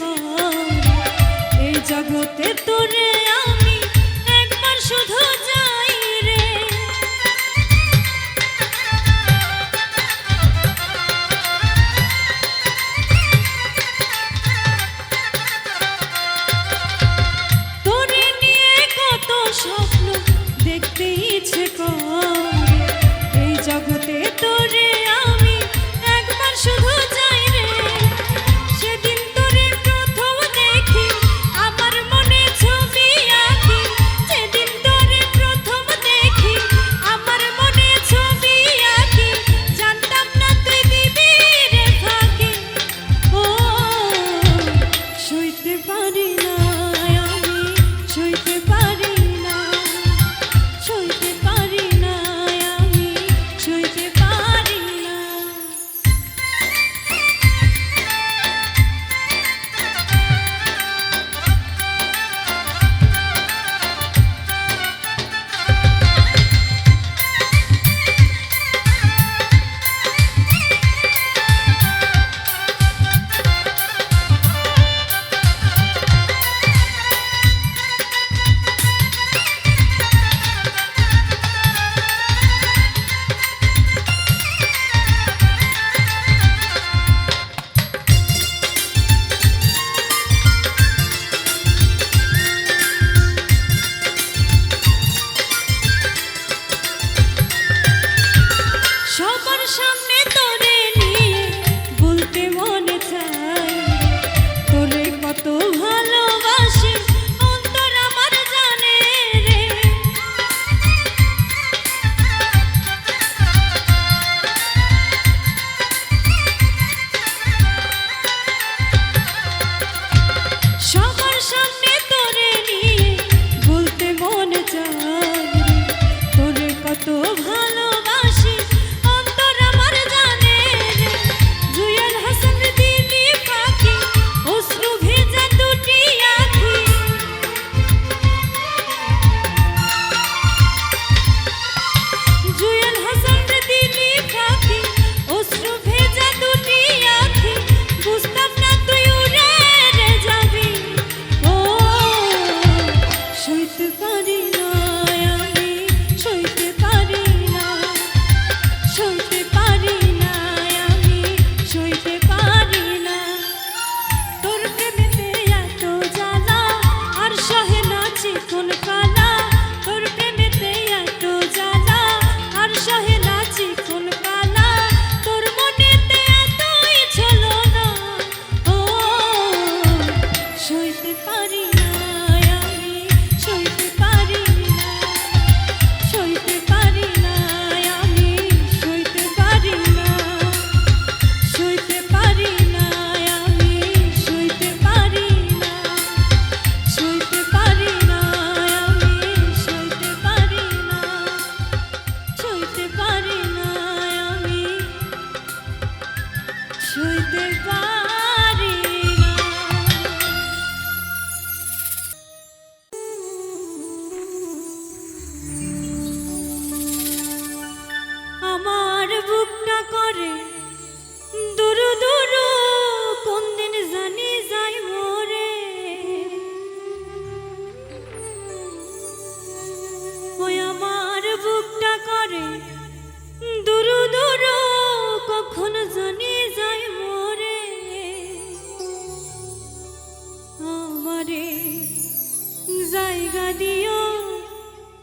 করে এই জগতে তোরে আমি একবার শুধু যাই রে। তোরে নিয়ে কত স্বপ্ন দেখতে ইচ্ছে করে এই জগতে তোরে আমি একবার শুধু যাই রে। সেদিন তোরে প্রথম দেখি আমার মনে ছবি আঁকি, সেদিন তোরে প্রথম দেখি আমার মনে ছবি আঁকি, জানতাম না তুই দিবি রে ফাঁকি। ও সইতে পারি না আমি, সইতে পারি না, সইতে পারি না আমি, সইতে পারি না। সবার সামনে তোরে নিয়ে বলতে মনে চায় তোরে কত ভালোবাসি অন্তর আমার জানে রে। সবার সামনে তোরে নিয়ে বলতে মনে চায় তোরে কত ভালোবাসি অন্তর আমার জানে রে। জুয়েল হাসান দিলি পাখি অশ্রু ভেজা দুটি আঁখি, জুয়েল হাসান দিলি পাখি অশ্রু ভেজা দুটি আঁখি, বুঝতাম না তুই উড়ে রে যাবি। ও সইতে পারি না আমি, সইতে পারি না, সইতে পারি না আমি, সইতে পারি না। তোর প্রেমেতে এত জ্বালা আর সহে না চিকন কালা, তোর প্রেমেতে এত জ্বালা আর সহে না চিকন কালা, তোর মনেতে এতই ছিল না। ও সইতে পারি না আমি, সইতে পারি না, সইতে পারি না আমি, সইতে পারি না, সইতে পারি না আমি, সইতে পারি না, সইতে পারি না আমি, সইতে পারি না, সইতে পারি না আমি, সইতে পারি না। আমার বুকটা করে দুরু দুরু, কোন দিন জানি যাই মরে। ওই আমার বুকটা করে দুরু দুরু, কখন জানি যাই মরে। আমারে জায়গা দিও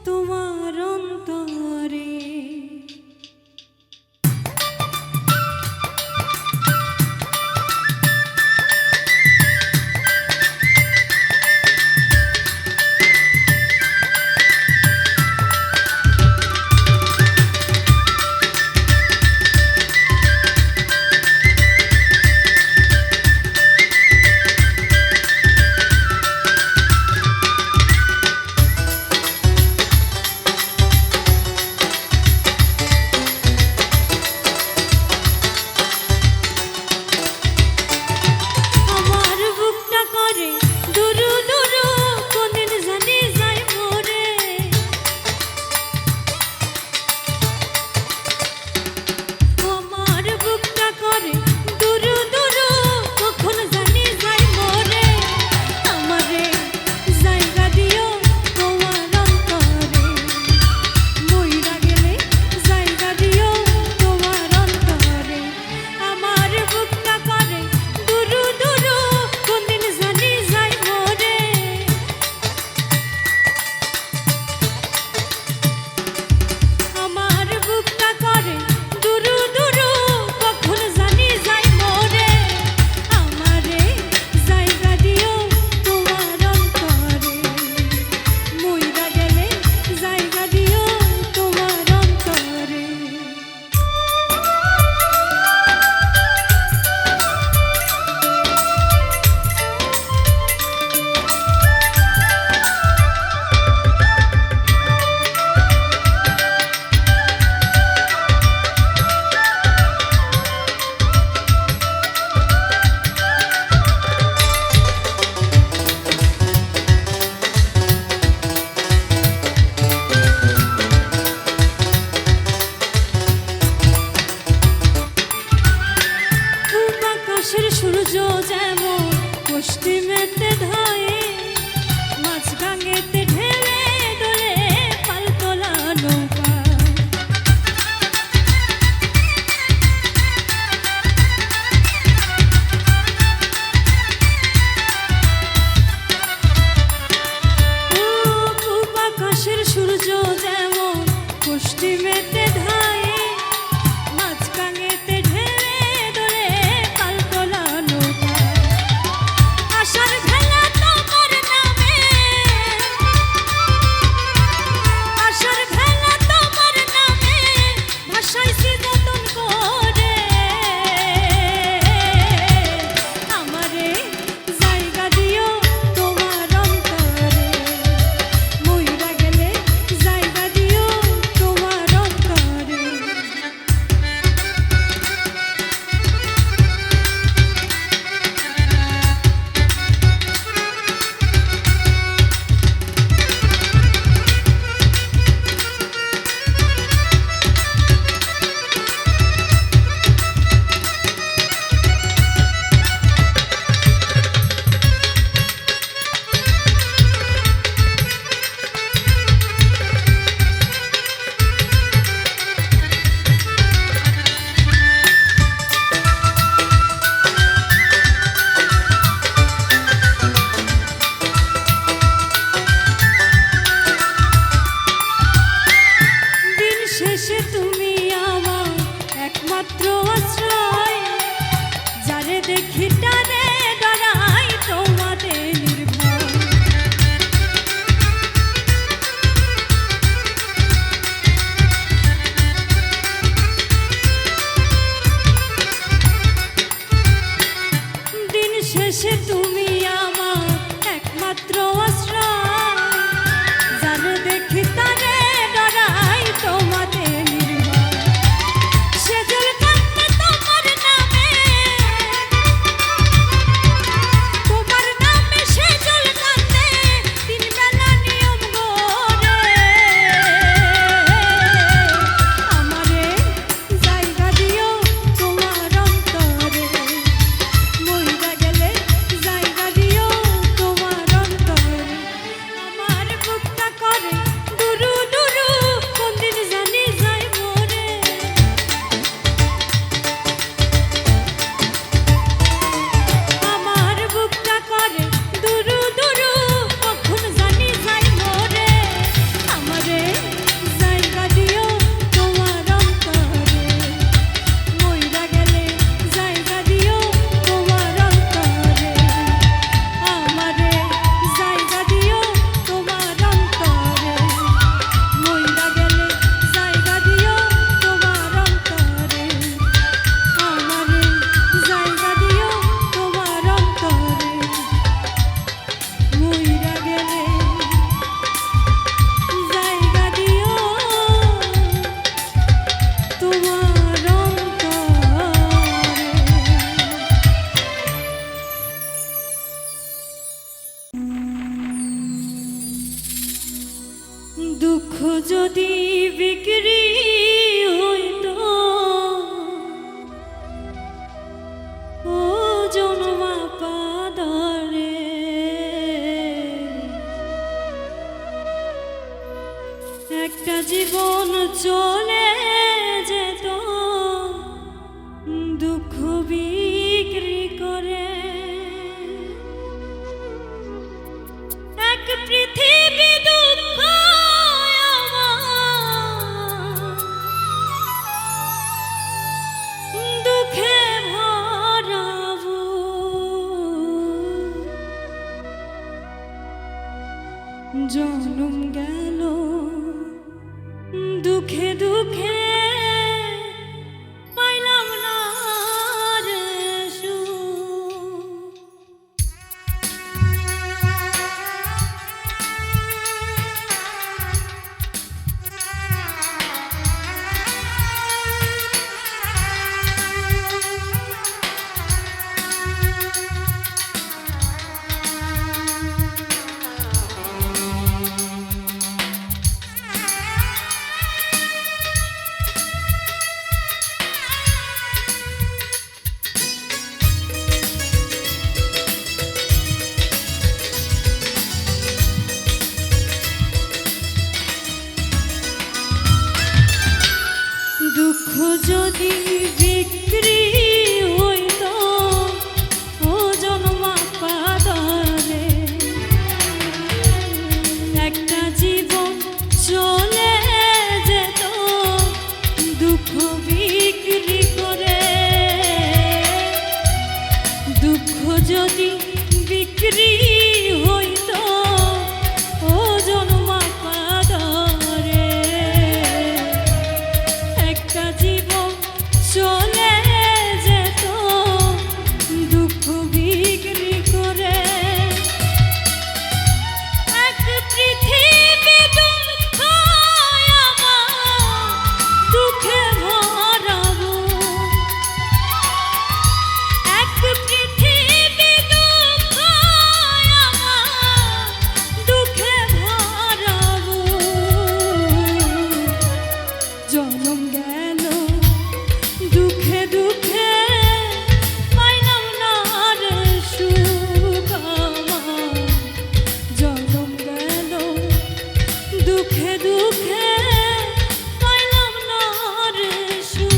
তোমার অন্তরে। আকাশের সূর্য যেমন পশ্চিমেতে ধায়ে, মাঝখানেতে ঢেলে ধরে পালতোলা নৌকা। আশার ভেলা তোমার নামে, আশার ভেলা তোমার নামে ভাসাইছি যতন করে। আমারে জায়গা দিও তোমার অন্তরে, মইরা গেলে জায়গা দিও তোমার অন্তরে। দিন শেষে তুমি আমার একমাত্র আশ্রয়, যারে দেখি টানে ডরাই তোমাতে নির্ভয়। দিন শেষে তুমি আমার একমাত্র আশ্রয়, যারে দেখি তারে ডরাই তোমাতে নির্ভয়। সেজল কান্দে তোমার নামে, তোমার নামে সেজল কান্দে তিন বেলা নিয়ম করে। আমারে জায়গা দিও তোমার অন্তরে, মইরা গেলে জায়গা দিও তোমার অন্তরে। আমার বুকটা করে দুরু দুরু, কোন দিন জানি যাই মরে। আমার বুকটা করে দুরু দুরু, কখন জানি যাই মরে। আমারে জায়গা দিও তোমার অন্তরে, মইরা গেলে জায়গা দিও তোমার অন্তরে। আমারে জায়গা দিও তোমার অন্তরে, মইরা গেলে জায়গা দিও তোমার অন্তরে। আমারে জায়গা দিও তোমার অন্তরে, মইরা গেলে জায়গা দিও তোমার অন্তরে। দুঃখ যদি বিক্রি হইতো, ও জনমা পাদরে, একটা জীবন চলে যেত দুঃখ বিক্রি করে। এক পৃথিবী দুঃখ আমার, দুঃখে ভরাবো। জনম গেল দুঃখে দুঃখে, পাইলাম না রে সুখ। দুঃখ যদি বিক্রি হইতো, ও জনমা পাদরে, একটা জীবন দুঃখে দুঃখে পাইলাম না রে সুখ।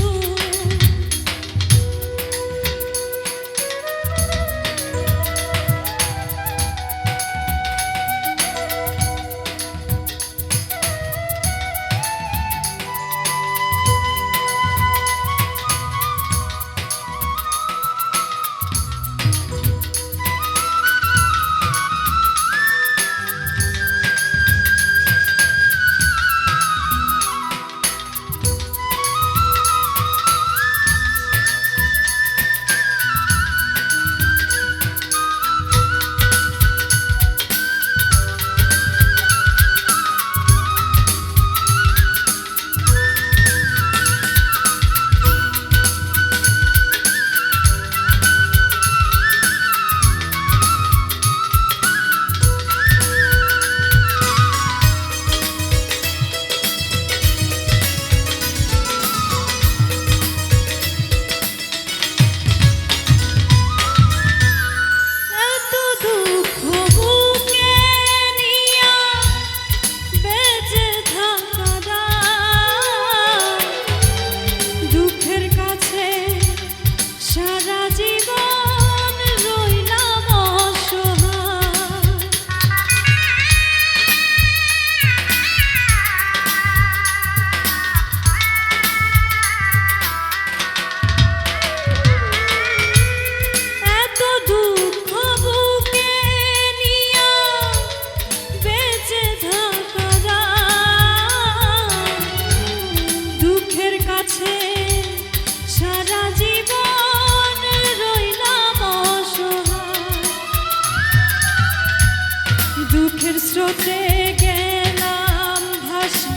দুঃখের স্রোতে গেলাম ভাসি,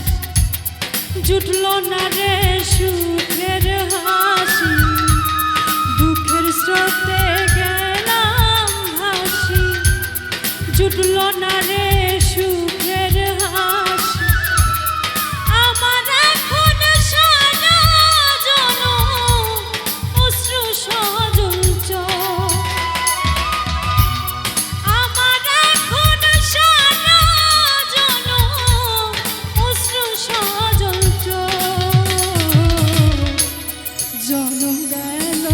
জুটল না রে সুখের হাসি। দুঃখের স্রোতে গেলাম ভাসি, জুটল না রে সুখের হাসি। আমার এখন সারা জনম অশ্রু সজল চোখ। জনম গেল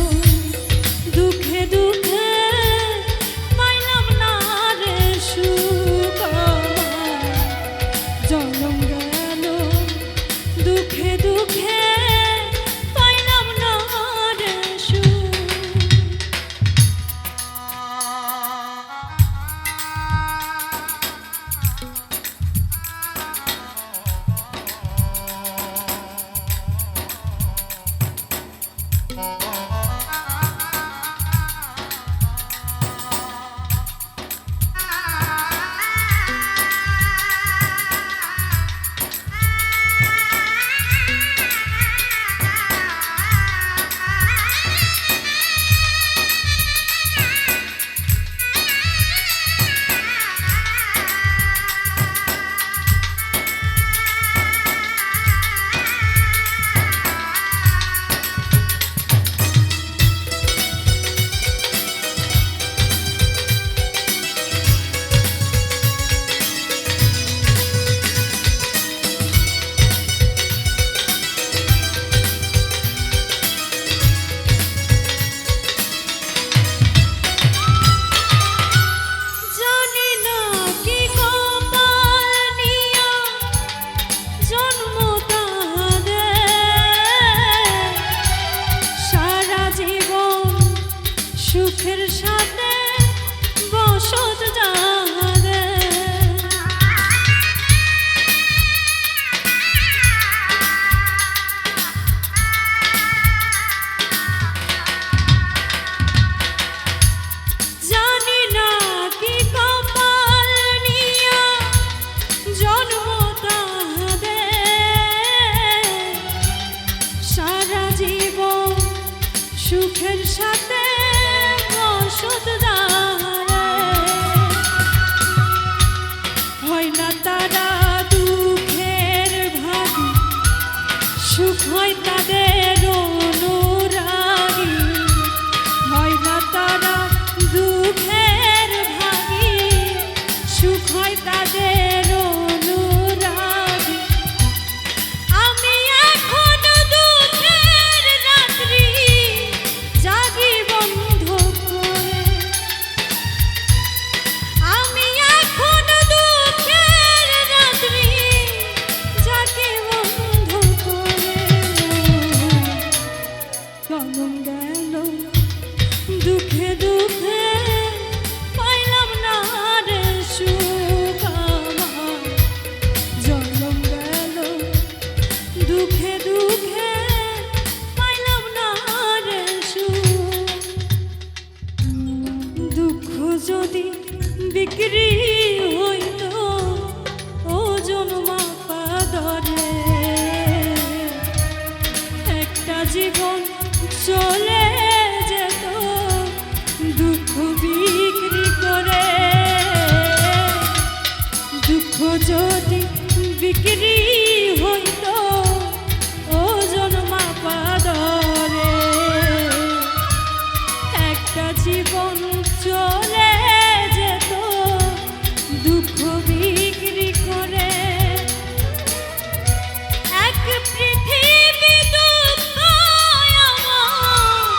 দুঃখে দুঃখে পাইলাম না রে সুখ। জনম গেল দুঃখে দুঃখে পাইলাম না রে সুখ। সুখের সাথে বসত যাহারে, জানি না কি কপাল নিয়া জন্ম তাহাদের। সারা জীবন সুখের সাথে হয় না তারা দুঃখের ভাগী, সুখ হয় তাদের অনুরাগী। হয় না তারা দুঃখের ভাগী, সুখ হয় তাদের অনুরাগী। চলে যেত দুঃখ বিক্রি করে। দুঃখ যদি বিক্রি হইতো ওজন মাপা দরে, একটা জীবন চলে যেত দুঃখ বিক্রি করে। এক পৃথিবী দুঃখ আমার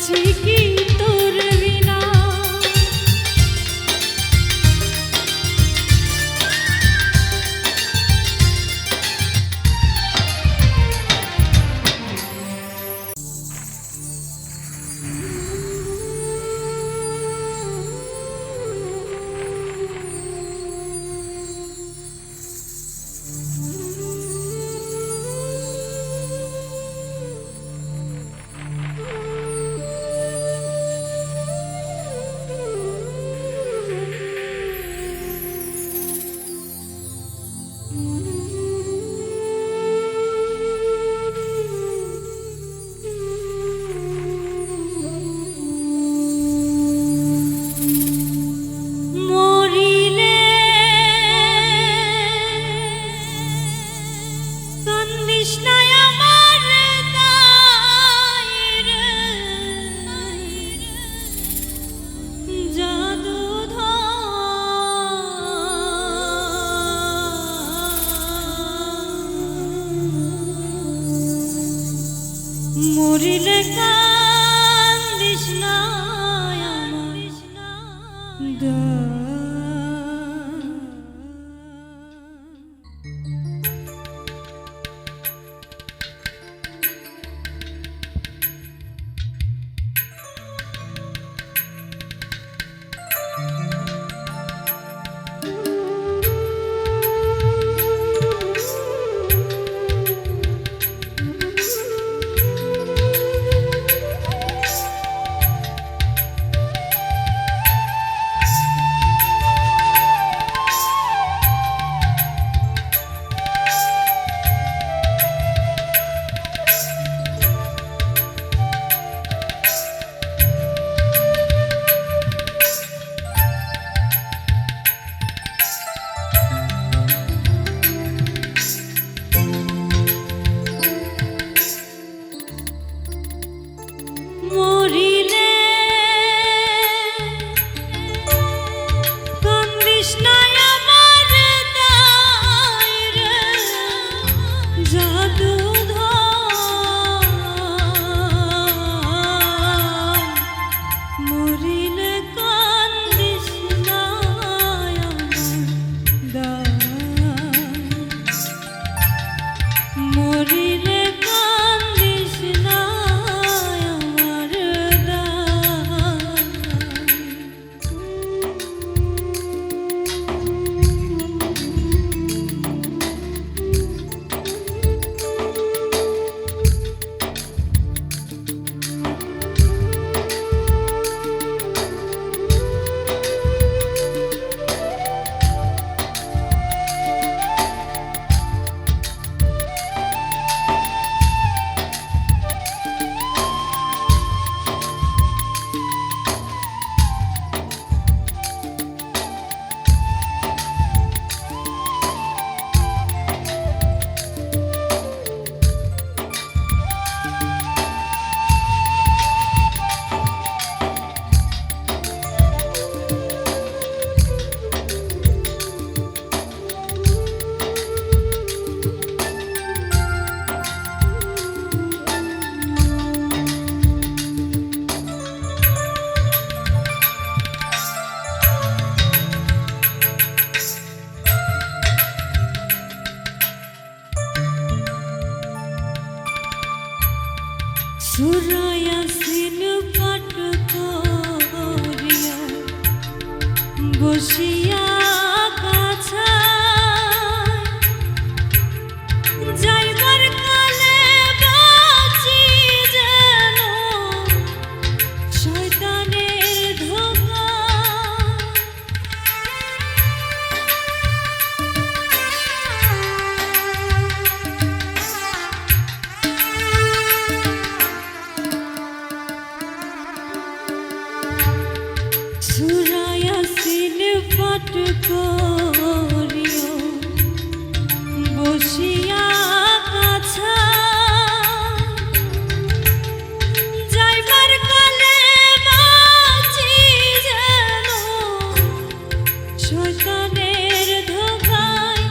আছি কি তোর বিনা মরিলে কান্দিস না আমার দায়ের জাদুধর মরিলে কান্দিস না আমার দায়ের মরিলে কান্দিস না আমার দায়ের জাদুধর মরিলে কান্দিস না আমার দায়ের মরিলে কান্দিস না আমার সুরায়া সিন পাট করিয়া বসিয়া কাছা যাইবার কালে বাঁচি যেন শয়তানের ধোঁকা সুরায়া সিন পাট করিয়া বসিয়া কাছা যাইবার কালে বাঁচি যেন শয়তানের ধোঁকায়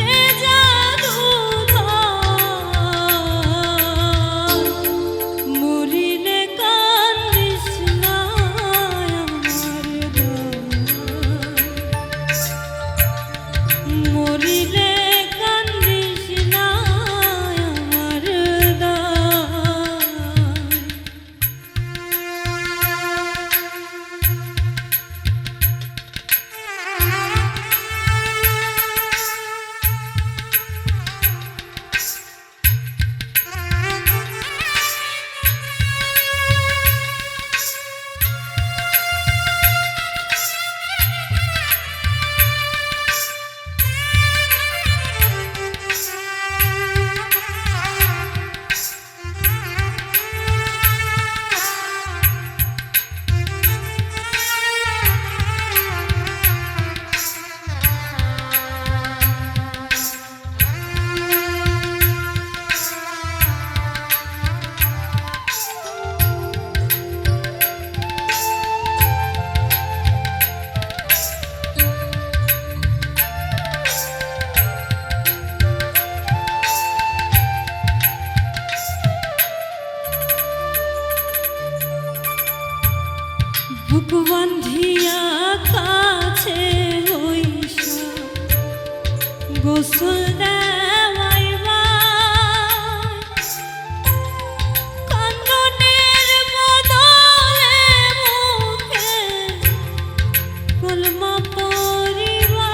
এ জাদুধর মরিলে কান্দিস বুক বান্ধিয়া কাছে হইসা গোসল দেওয়াইবা কান্দনের বদলে মুখে কলমা পড়িবা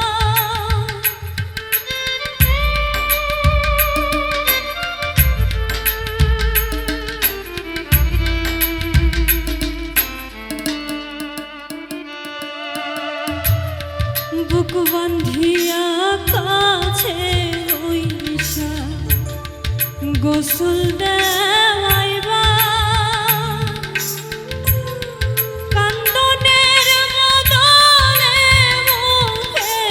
বুক বান্ধিয়া কাছে হইসা গোসল দেওয়াইবা কান্দনের বদলে মুখে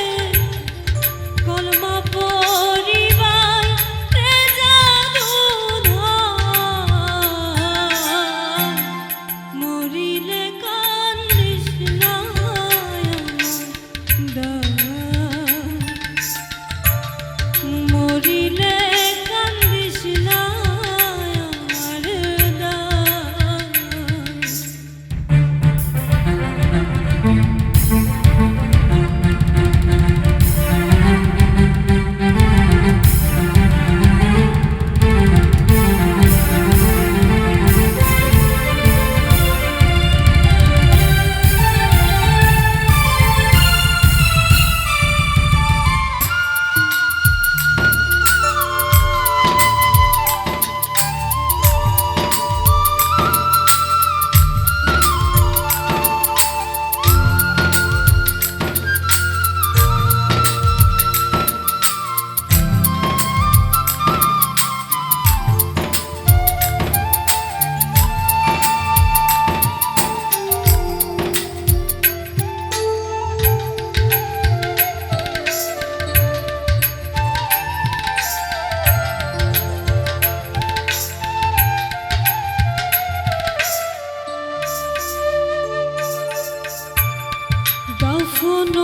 কলমা পড়িবা রেজা দুধা মরিলে কান্দিস না মরিলে কান্দিস না আমার দাফন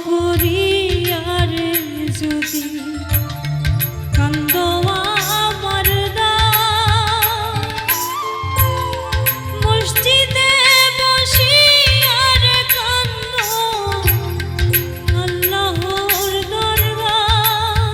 করিয়ার যদি কান্দ আমার মসজিদে বসিয়ার কান্দ আল্লাহর দরবার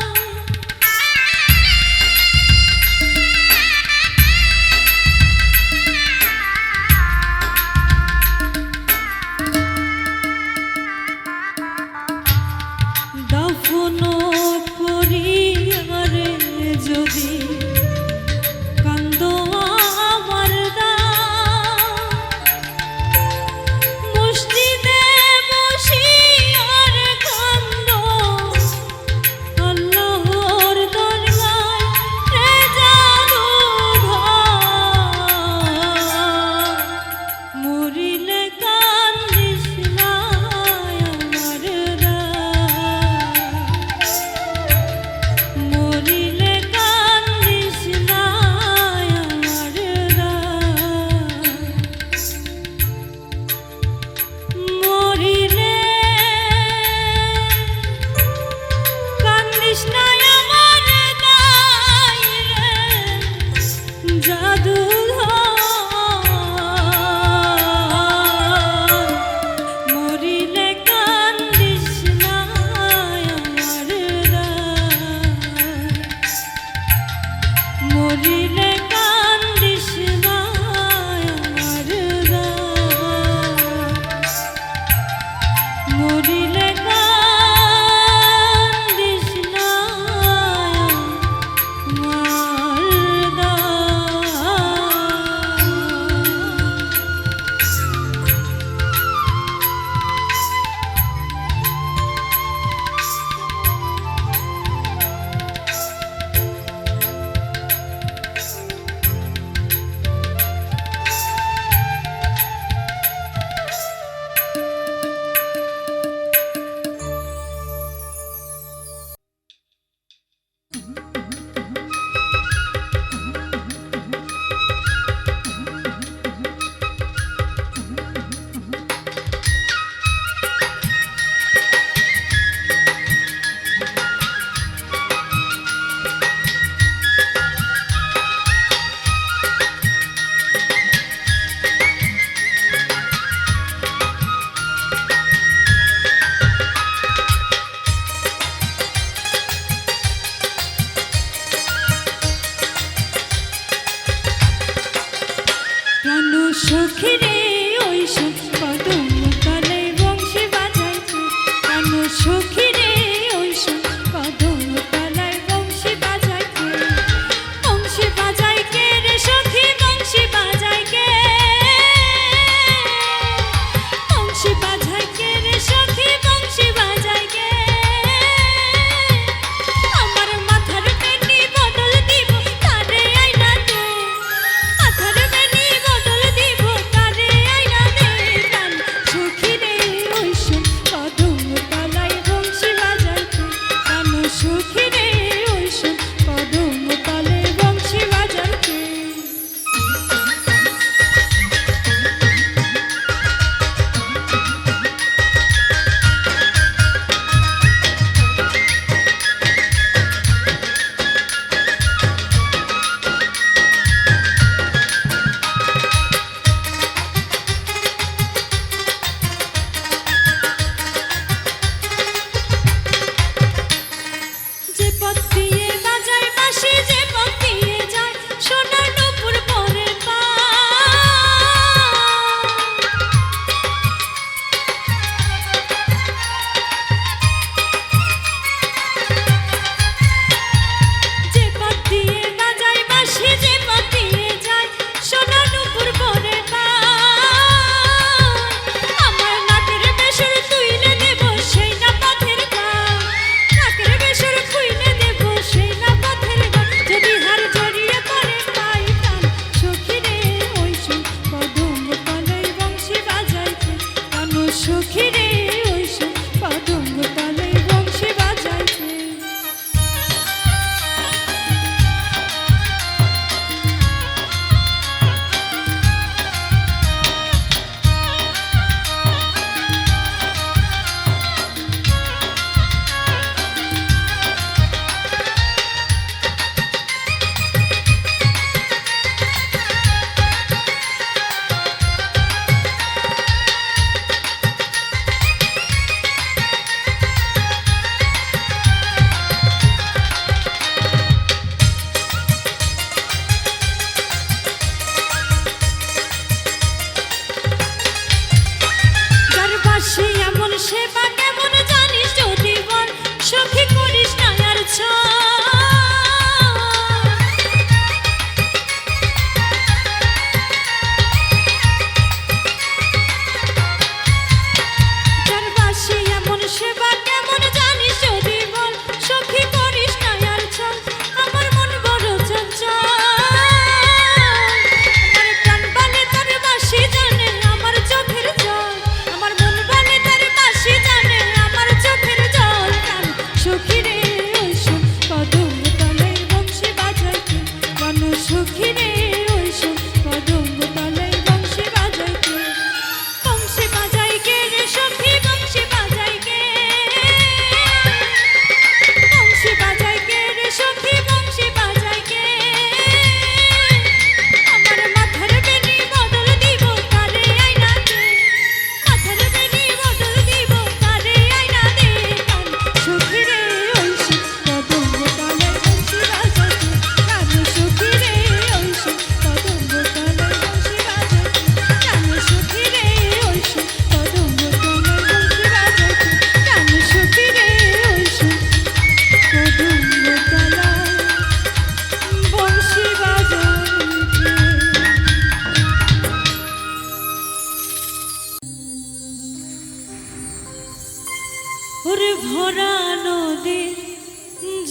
ওরে ভরা নদীর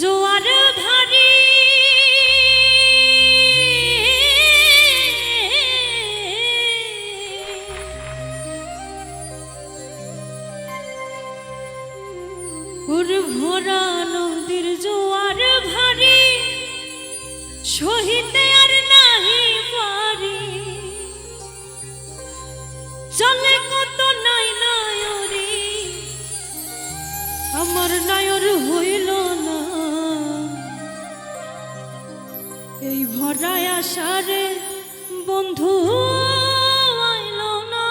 জোয়ার ভারী ওরে ভরা নদীর জোয়ার ভারী সহিতে আর নাহি পারি চলে কত নাই নায়রি আমার নায়র হইল না এই ভরায় আশারে বন্ধু আইল না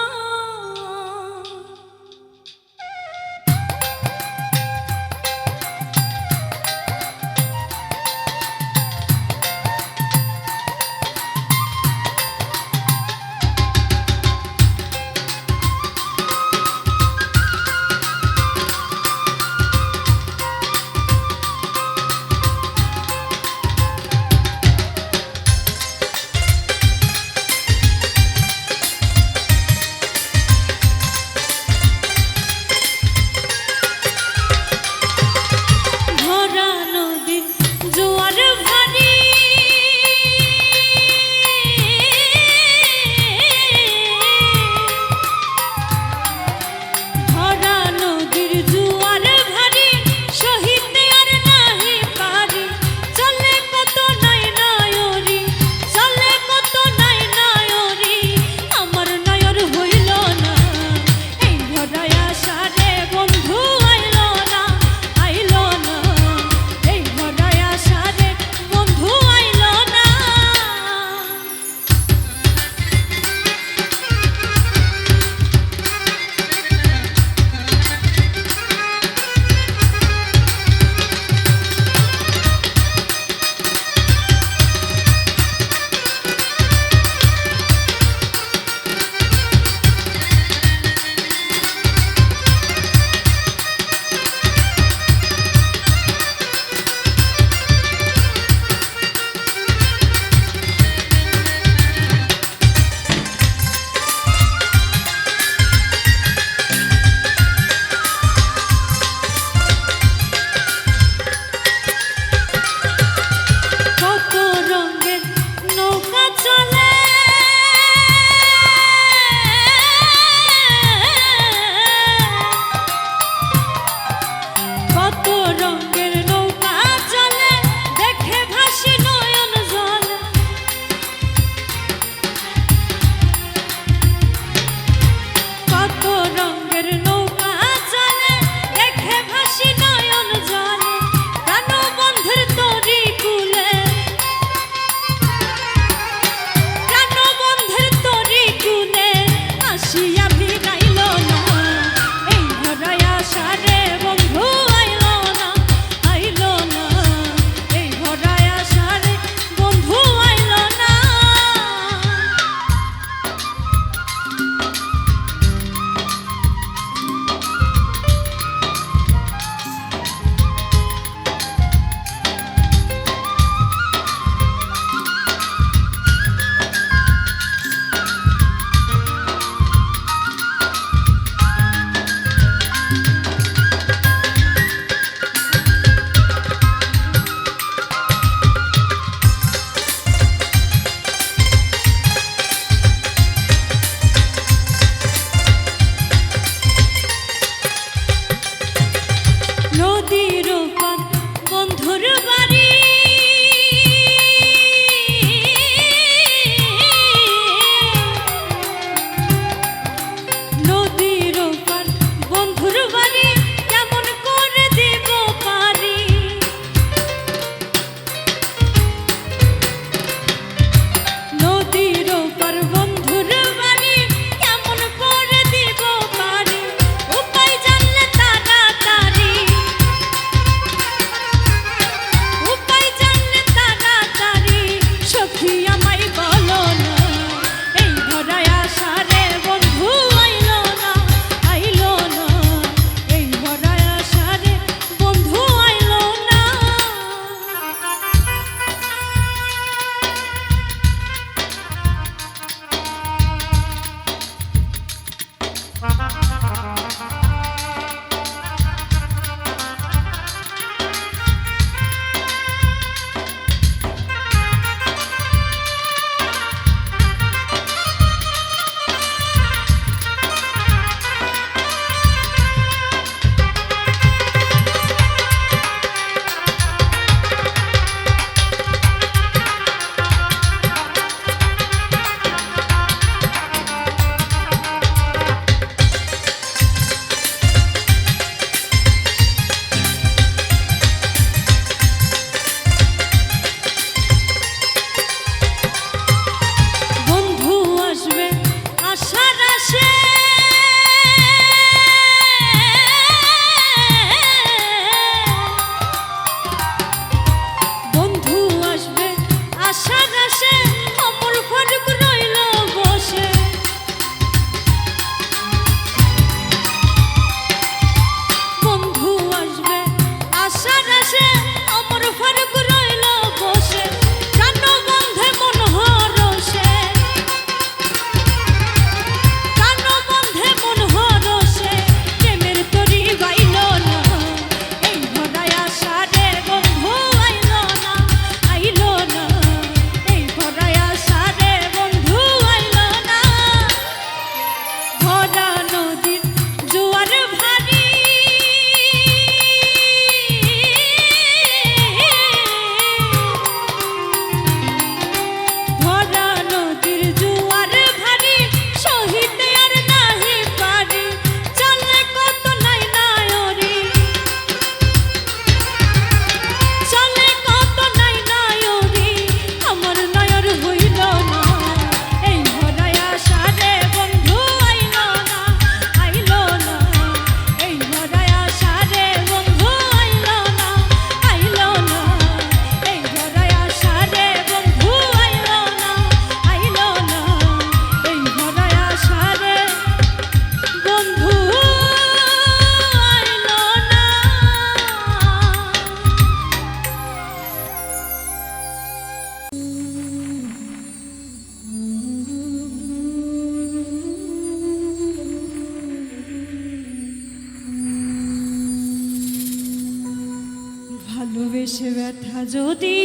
ভালোবেসে ব্যথা যদি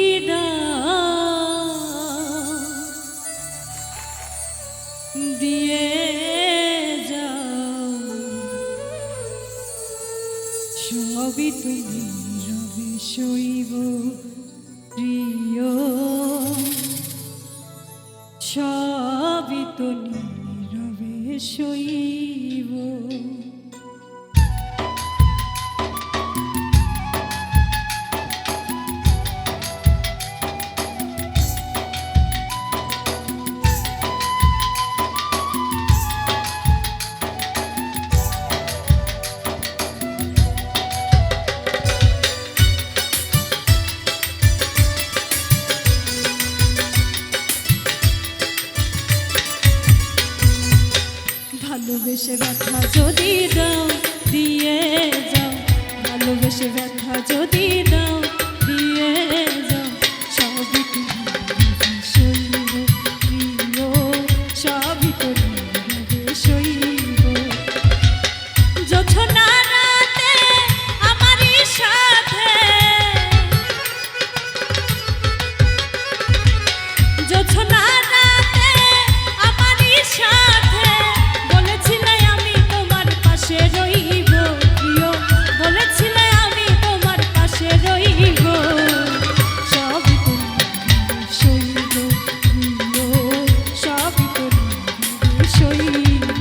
দিয়ে যাও, সবই তুমি রবে সইব প্রিয়, সবই তো নীরবে সইব। ভালোবেসে ব্যথা যদি দাও দিয়ে যাও, ভালোবেসে ব্যথা যদি দাও দিয়ে যাও, সবই তুমি সইব প্রিয়, সবই তুমি সইব। জোছনা রাতে আমারই সাথে, জোছনা রাতে আমারই সাথে বলেছিলে আমি তোমার পাশে রইব প্রিয়, বলেছিলে আমি তোমার পাশে রইব, সবই তুমি সইব প্রিয়, সবই তুমি সইব।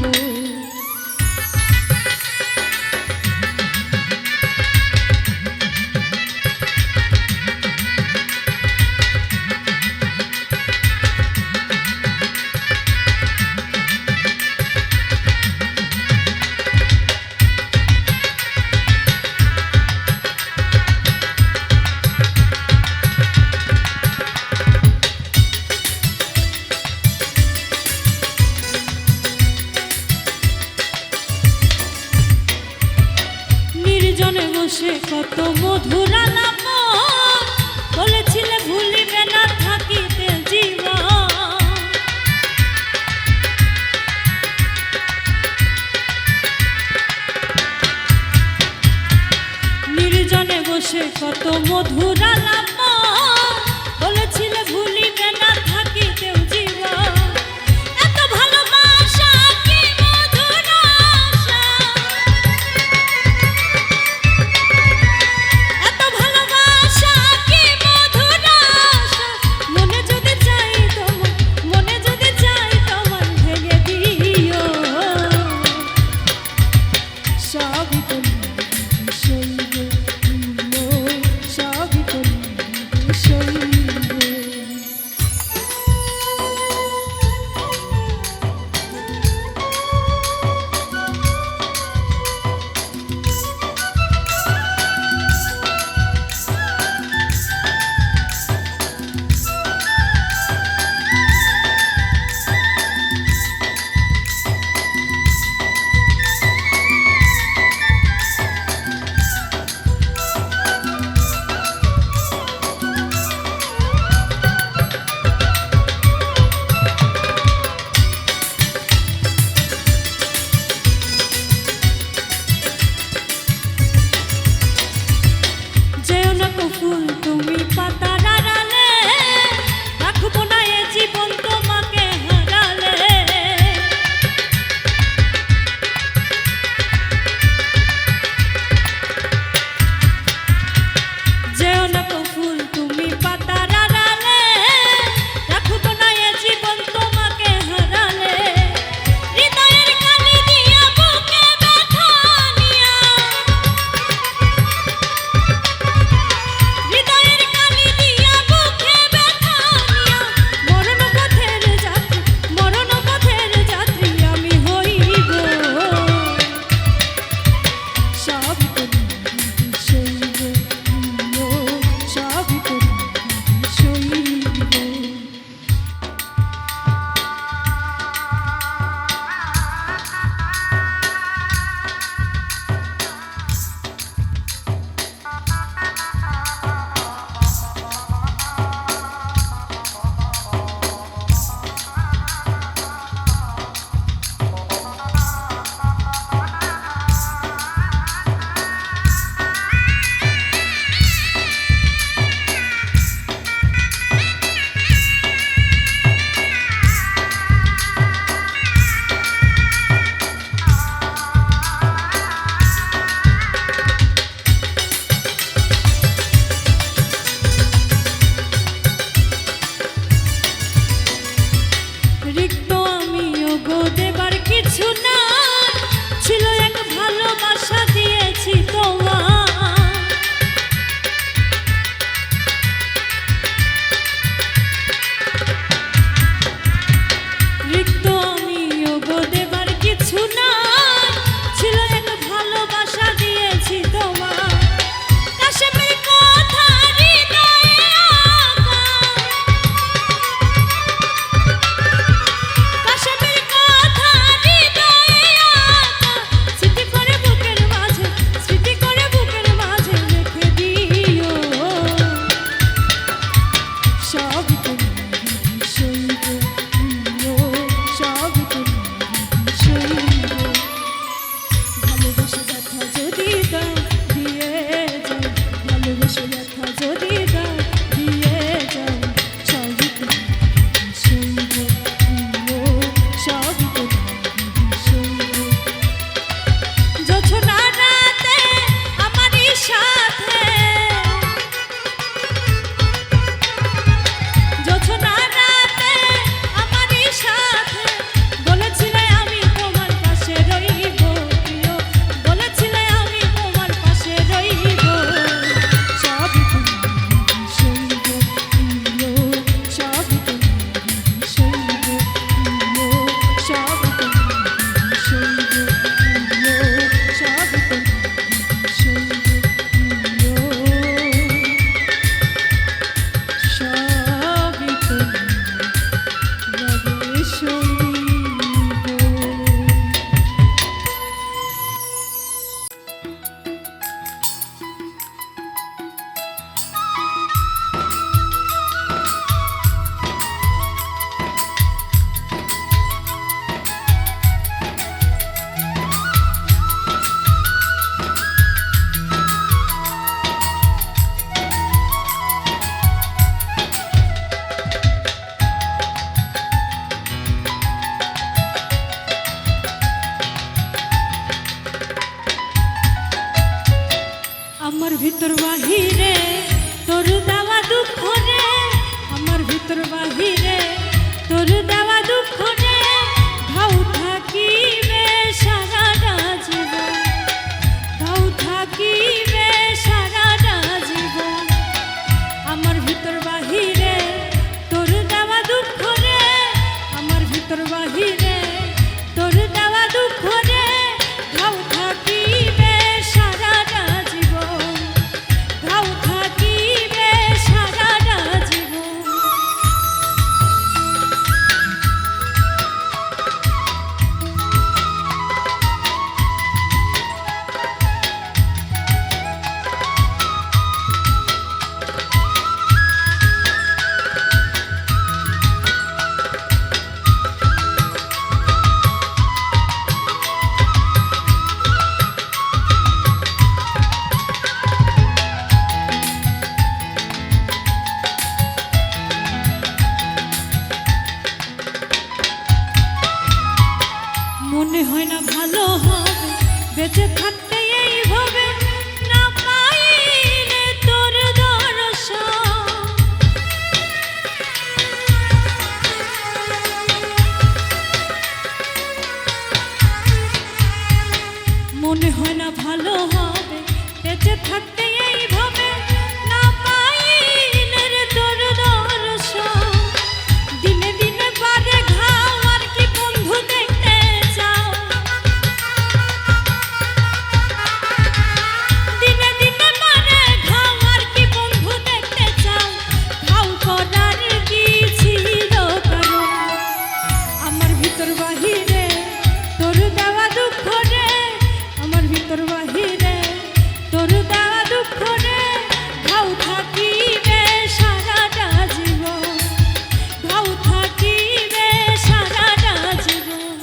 নির্জনে বসে কত মধুর আলাপ বলেছিলে ভুলিবে না থাকিতে জীবন, নির্জনে বসে কত মধুর আলাপ বলেছিলে ভুলিবে না থাকিতে জীবন। এত ভালোবাসা কি মধুর আশা, এত ভালোবাসা কি মধুর আশা, মনে যদি চাই তোমার, মনে যদি চাই তোমার ভেঙে দিও, সবই তুমি সইব প্রিয়, সবই তুমি ভিতর বাহিরে তোর দেওয়া দুঃখ রে, আমার ভিতর বাহিরে তোর দেওয়া দুঃখ রে, ঘাউ থাকিবে সারাটা জীবন, ঘাউ থাকিবে সারাটা জীবন। আমার ভিতর বাহিরে তোর দেওয়া দুঃখ রে, আমার ভিতর বাহিরে তোর দেওয়া দুঃখ রে, ঘাউ থাকিবে সারাটা জীবন, ঘাউ থাকিবে সারাটা জীবন। মনে হয় না ভালো হবে বেঁচে থাকতে এইভাবে, না পাইলে তোর দর্শন। মনে হয় না ভালো হবে বেঁচে থাকতে এইভাবে, না পাইলে রে তোর দর্শন। দিনে দিনে বাড়ে ঘাও, আর কি বন্ধু দেখতে চাও? দিনে দিনে বাড়ে ঘাও, আর কি বন্ধু দেখতে চাও? ঘাও করার কি ছিল কারণ? আমার ভিতর বাহিরে তোর দেওয়া দুঃখ রে, আমার ভিতর বাহিরে তোর দেওয়া দুঃখ রে, ঘাউ থাকিবে সারাটা জীবন, ঘাউ থাকিবে সারাটা জীবন।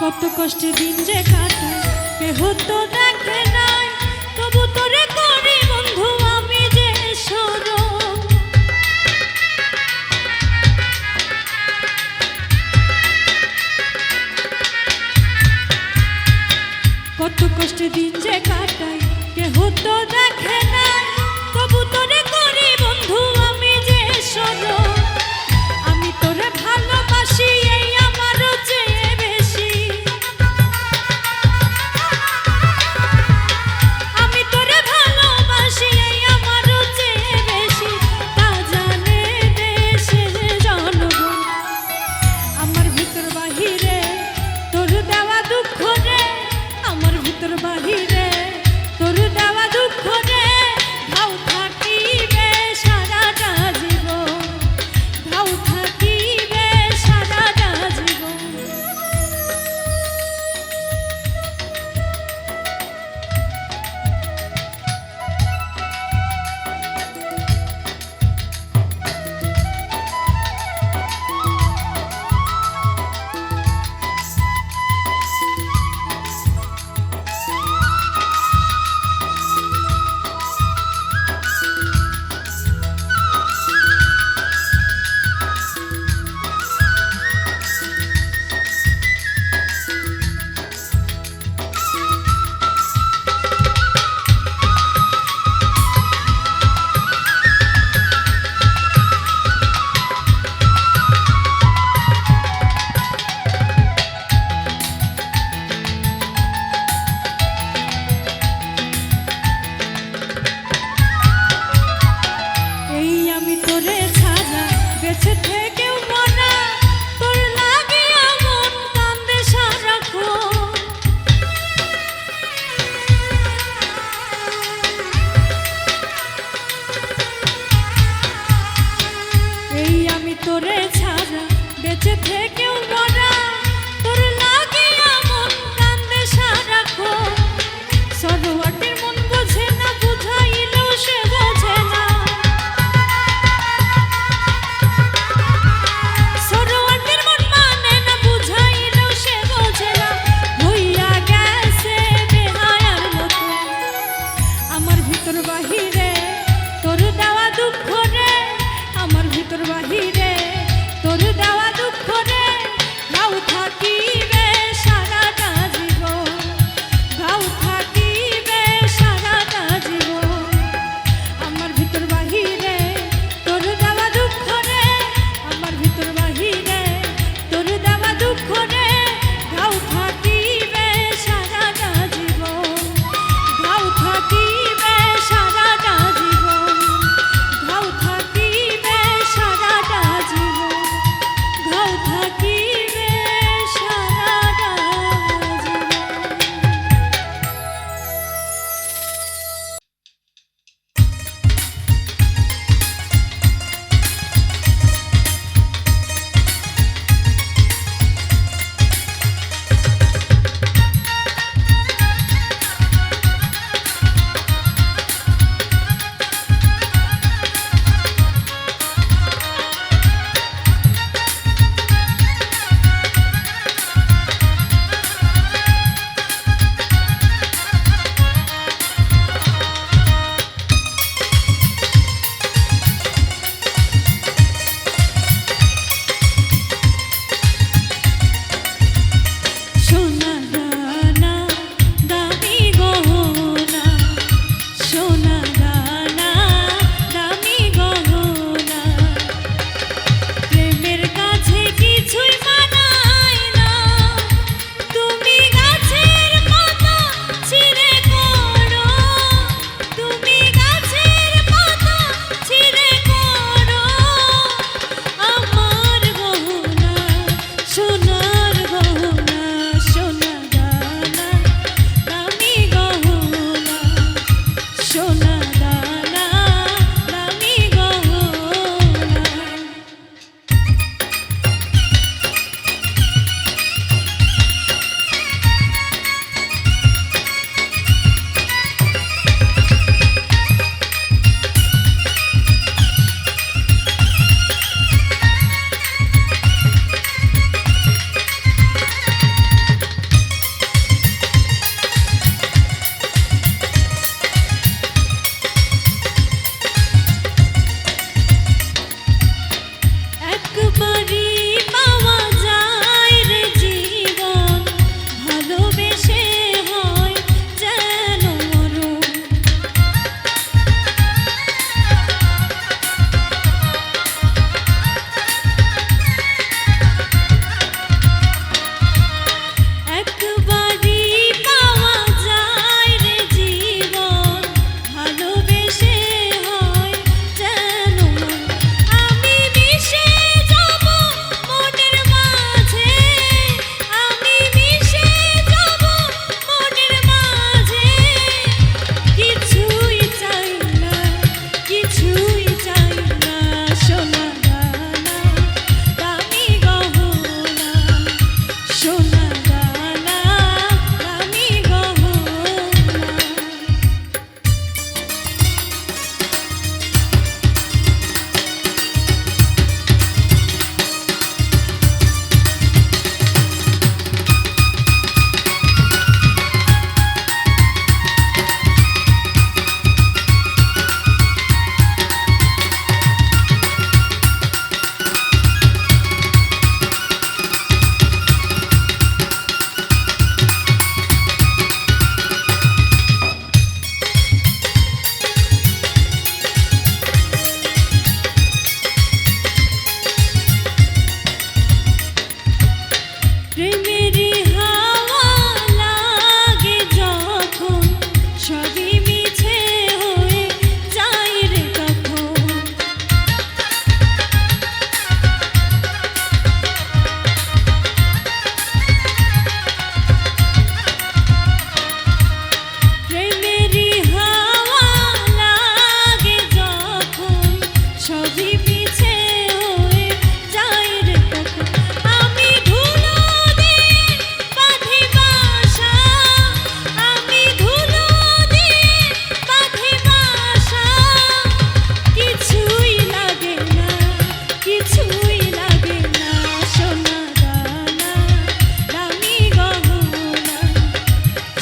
কত কষ্টে দিন যে কাটায় কেহ তো দেখে নাই, তবু তোরে করি বন্ধু আমি যে স্মরণ। কত কষ্টে দিন যে কাটায় কেহ তো দেখে নাই, তবু তোরে করি বন্ধু আমি যে স্মরণ। আমি তোরে ভালোবাসি এই আমারও চেয়ে বেশি, আমি তোরে ভালোবাসি এই আমারও চেয়ে বেশি, তা জানে দেশের জনগণ। আমার ভিতর বাহিরে তোর দেওয়া দুঃখ রে, আমার ভিতর বাহিরে তোর দেওয়া দুঃখ রে,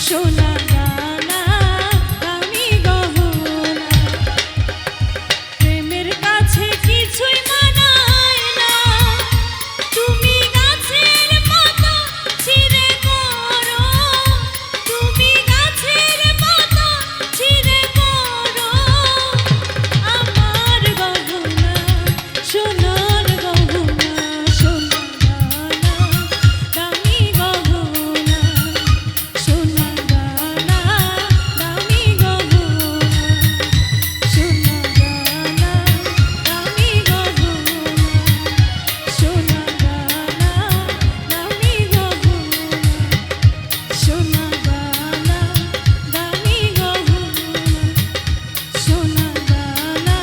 সোনা দানা দামি গহনা প্রেমের কাছে কিছুই মানায় না তুমি গাছের পাতা ছিঁড়ে করো তুমি গাছের পাতা ছিঁড়ে করো আমার গহনা সোনার গহনা সোনা দানা দামি গহনা সোনা দানা দামি গহনা সোনা দানা দামি গহনা সোনা দানা দামি গহনা সোনা দানা দামি গহনা সোনা দানা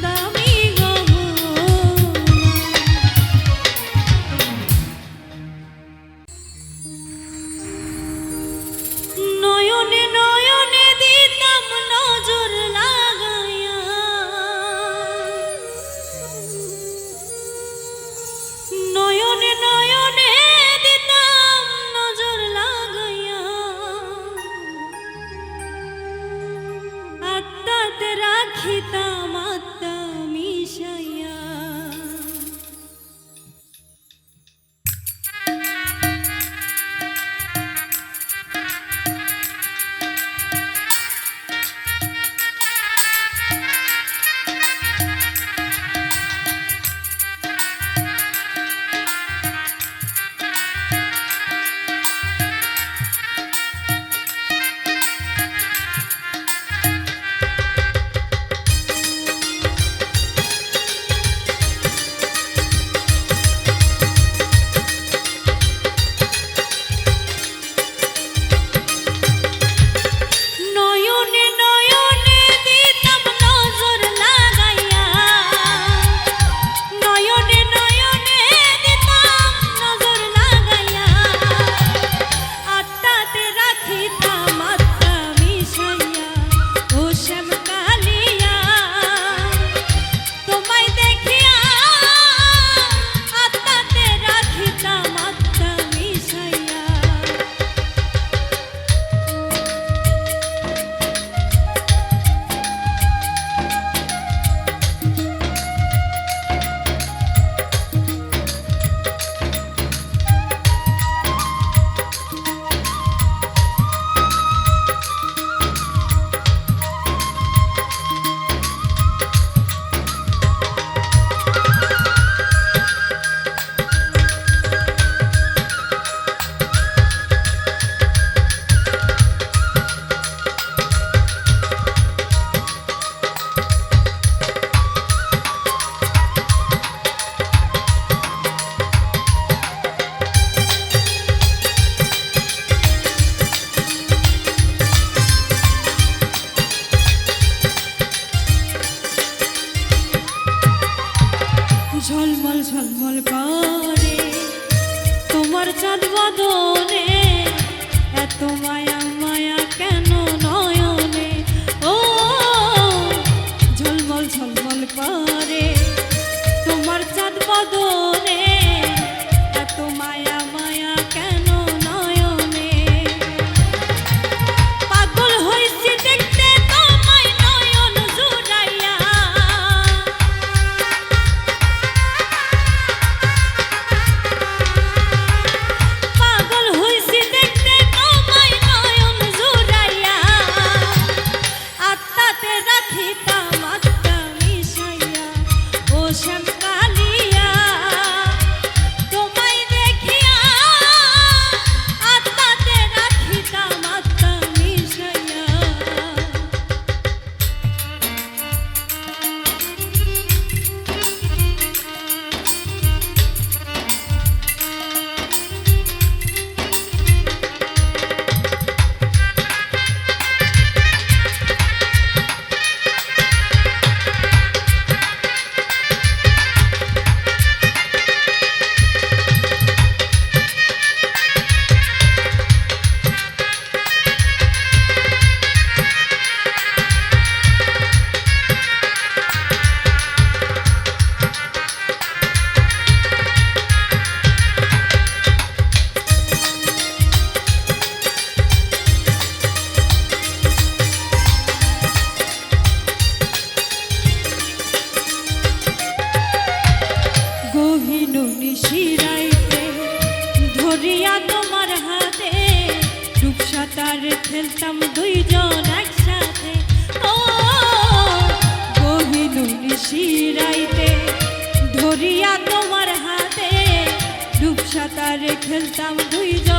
দামি গহনা নয়নে নয়নে দিতাম নজর লাগাইয়া নয়নে নয়নে দিতাম নজর লাগাইয়া আত্মাতে রাখিতাম আত্মা মিশাইয়া সাঁতার খেলতাম দুইজন একসাথে, ও গহীন নিশিরাইতে ধরিয়া তোমার হাতে ডুব সাঁতার খেলতাম দুইজন